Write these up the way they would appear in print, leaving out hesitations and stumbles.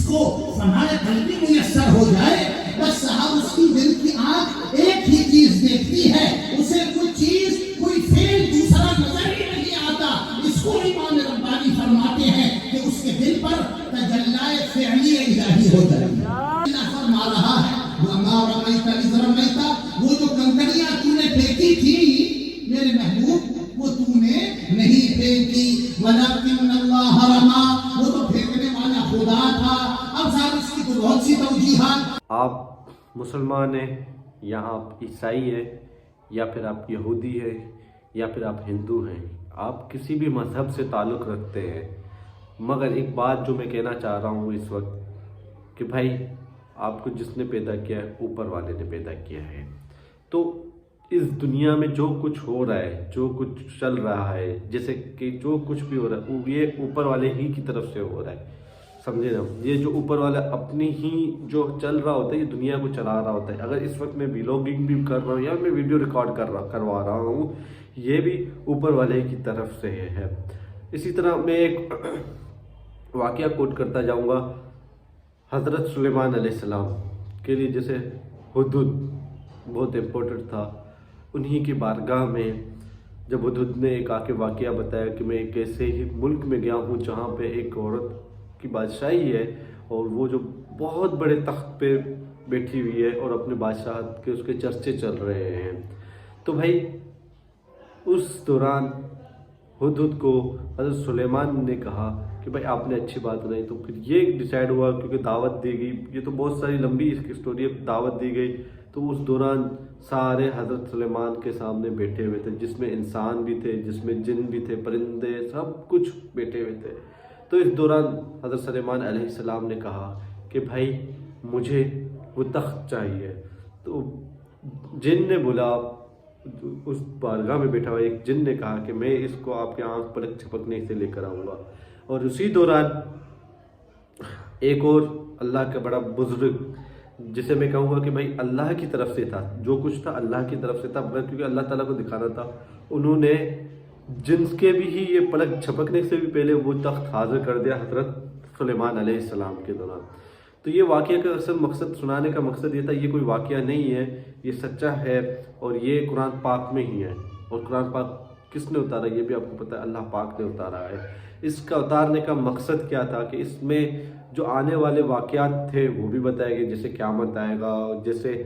جس کو فنائے قلبی میسر ہو جائے بس صاحب اس کی دل کی آنکھ ایک ہی چیز دیکھتی ہے, اسے کوئی چیز کوئی فعل دوسرا نظر ہی نہیں آتا. اس کو امام ربانی فرماتے ہیں کہ اس کے دل پر تجلی فعلی الہی ہو جائے. اللہ فرما رہا ہے وما رمیت اذ رمیت, وہ جو کنکریاں تو نے پھینکی تھی میرے محبوب وہ تو نے نہیں پھینکی, ولکن اللہ رما, وہ تو پھینکنے والا خدا تھا. اب صاحب اس کی تو بہت سی توجیحات. آپ مسلمان ہیں یا آپ عیسائی ہیں یا پھر آپ یہودی ہیں یا پھر آپ ہندو ہیں, آپ کسی بھی مذہب سے تعلق رکھتے ہیں, مگر ایک بات جو میں کہنا چاہ رہا ہوں اس وقت کہ بھائی آپ کو جس نے پیدا کیا ہے اوپر والے نے پیدا کیا ہے. تو اس دنیا میں جو کچھ ہو رہا ہے, جو کچھ چل رہا ہے, جیسے کہ جو کچھ بھی ہو رہا ہے وہ یہ اوپر والے ہی کی طرف سے ہو رہا ہے, سمجھے نا. یہ جو اوپر والا اپنی ہی جو چل رہا ہوتا ہے یہ دنیا کو چلا رہا ہوتا ہے. اگر اس وقت میں ویلوگنگ بھی کر رہا ہوں یا میں ویڈیو ریکارڈ کروا رہا ہوں, یہ بھی اوپر والے کی طرف سے ہے. اسی طرح میں ایک واقعہ کوٹ کرتا جاؤں گا حضرت سلیمان علیہ السلام کے لیے. جیسے ہدہد بہت امپورٹنٹ تھا, انہی کی بارگاہ میں جب ہدہد نے ایک آ کے واقعہ بتایا کہ میں ایک ایسے ہی ملک میں گیا ہوں جہاں پہ ایک عورت کی بادشاہی ہے اور وہ جو بہت بڑے تخت پہ بیٹھی ہوئی ہے اور اپنے بادشاہت کے اس کے چرچے چل رہے ہیں. تو بھائی اس دوران ہدہد کو حضرت سلیمان نے کہا کہ بھائی آپ نے اچھی بات بنائی. تو پھر یہ ڈیسائیڈ ہوا کیونکہ دعوت دی گئی, یہ تو بہت ساری لمبی اس کی اسٹوری ہے, دعوت دی گئی. تو اس دوران سارے حضرت سلیمان کے سامنے بیٹھے ہوئے تھے, جس میں انسان بھی تھے, جس میں جن بھی تھے, پرندے, سب کچھ بیٹھے ہوئے تھے. تو اس دوران حضرت سلیمان علیہ السلام نے کہا کہ بھائی مجھے وہ تخت چاہیے. تو جن نے بولا, اس بارگاہ میں بیٹھا ہوا ایک جن نے کہا کہ میں اس کو آپ کے آنکھ پلک چھپکنے سے لے کر آؤں گا. اور اسی دوران ایک اور اللہ کا بڑا بزرگ, جسے میں کہوں گا کہ بھائی اللہ کی طرف سے تھا, جو کچھ تھا اللہ کی طرف سے تھا, مگر کیونکہ اللہ تعالیٰ کو دکھانا تھا انہوں نے جنس کے بھی ہی یہ پلک چھپکنے سے بھی پہلے وہ تخت حاضر کر دیا حضرت سلیمان علیہ السلام کے دوران. تو یہ واقعہ کا اصل مقصد, سنانے کا مقصد یہ تھا, یہ کوئی واقعہ نہیں ہے, یہ سچا ہے اور یہ قرآن پاک میں ہی ہے. اور قرآن پاک کس نے اتارا یہ بھی آپ کو پتہ ہے, اللہ پاک نے اتارا ہے. اس کا اتارنے کا مقصد کیا تھا کہ اس میں جو آنے والے واقعات تھے وہ بھی بتائے گئے, جیسے قیامت آئے گا, جیسے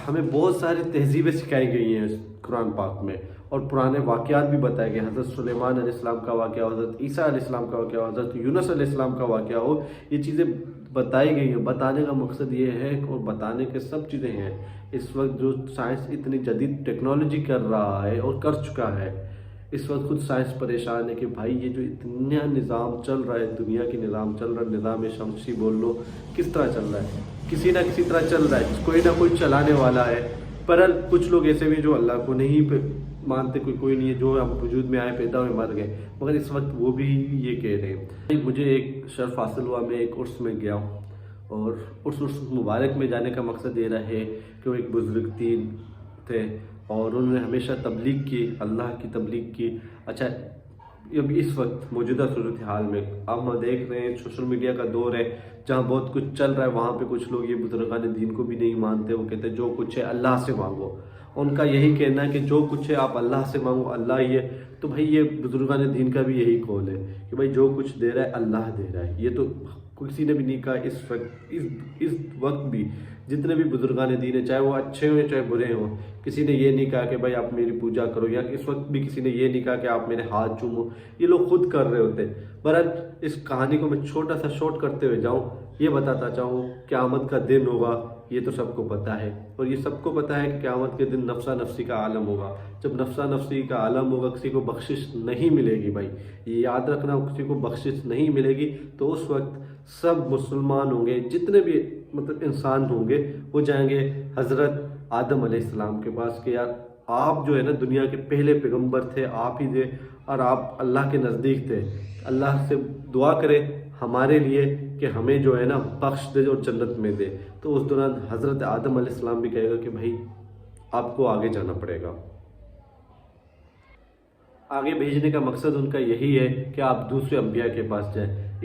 ہمیں بہت ساری تہذیبیں سکھائی گئی ہیں قرآن پاک میں, اور پرانے واقعات بھی بتائے گئے. حضرت سلیمان علیہ السلام کا واقعہ ہو, حضرت عیسیٰ علیہ السلام کا واقعہ ہو, حضرت یونس علیہ السلام کا واقعہ ہو, یہ چیزیں بتائی گئی ہیں. بتانے کا مقصد یہ ہے اور بتانے کے سب چیزیں ہیں. اس وقت جو سائنس اتنی جدید ٹیکنالوجی کر رہا ہے اور کر چکا ہے, اس وقت خود سائنس پریشان ہے کہ بھائی یہ جو اتنا نظام چل رہا ہے, دنیا کی نظام چل رہا ہے, نظام شمسی بول لو, کس طرح چل رہا ہے, کسی نہ کسی طرح چل رہا ہے, کوئی نہ کوئی چلانے والا ہے. پر کچھ لوگ ایسے بھی جو اللہ کو نہیں مانتے, کوئی نہیں ہے, جو ہم وجود میں آئے, پیدا ہوئے, مر گئے, مگر اس وقت وہ بھی یہ کہہ رہے ہیں. مجھے ایک شرف حاصل ہوا, میں ایک عرس میں گیا ہوں, اور عرس مبارک میں جانے کا مقصد یہ رہا ہے کہ وہ ایک بزرگ دین تھے اور انہوں نے ہمیشہ تبلیغ کی, اللہ کی تبلیغ کی. اچھا اب اس وقت موجودہ صورتحال میں اب ہم دیکھ رہے ہیں سوشل میڈیا کا دور ہے جہاں بہت کچھ چل رہا ہے, وہاں پہ کچھ لوگ یہ بزرگان دین کو بھی نہیں مانتے. وہ کہتے ہیں جو کچھ ہے اللہ سے مانگو. ان کا یہی کہنا ہے کہ جو کچھ ہے آپ اللہ سے مانگو, اللہ ہی ہے. تو بھائی یہ بزرگان دین کا بھی یہی قول ہے کہ بھائی جو کچھ دے رہا ہے اللہ دے رہا ہے. یہ تو کسی نے بھی نہیں کہا. اس وقت بھی جتنے بھی بزرگان دین ہیں, چاہے وہ اچھے ہوں چاہے برے ہوں, کسی نے یہ نہیں کہا کہ بھائی آپ میری پوجا کرو, یا اس وقت بھی کسی نے یہ نہیں کہا کہ آپ میرے ہاتھ چومو. یہ لوگ خود کر رہے ہوتے. برحال اس کہانی کو میں چھوٹا سا شارٹ کرتے ہوئے جاؤں, یہ بتاتا چاہوں قیامت کا دن ہوگا, یہ تو سب کو پتہ ہے, اور یہ سب کو پتہ ہے کہ قیامت کے دن نفسا نفسی کا عالم ہوگا. جب نفسا نفسی کا عالم ہوگا, کسی کو بخشش نہیں ملے گی. بھائی یہ یاد رکھنا, کسی کو بخشش نہیں ملے گی. تو اس وقت سب مسلمان ہوں گے, جتنے بھی مطلب انسان ہوں گے, وہ جائیں گے حضرت آدم علیہ السلام کے پاس کہ یار آپ جو ہے نا دنیا کے پہلے پیغمبر تھے, آپ ہی تھے, اور آپ اللہ کے نزدیک تھے. اللہ سے دعا کرے ہمارے لیے کہ ہمیں جو ہے نا بخش دے اور جنت میں دے. تو اس دوران حضرت آدم علیہ السلام بھی کہے گا کہ بھائی آپ کو آگے جانا پڑے گا. آگے بھیجنے کا مقصد ان کا یہی ہے کہ آپ دوسرے انبیاء کے پاس جائیں.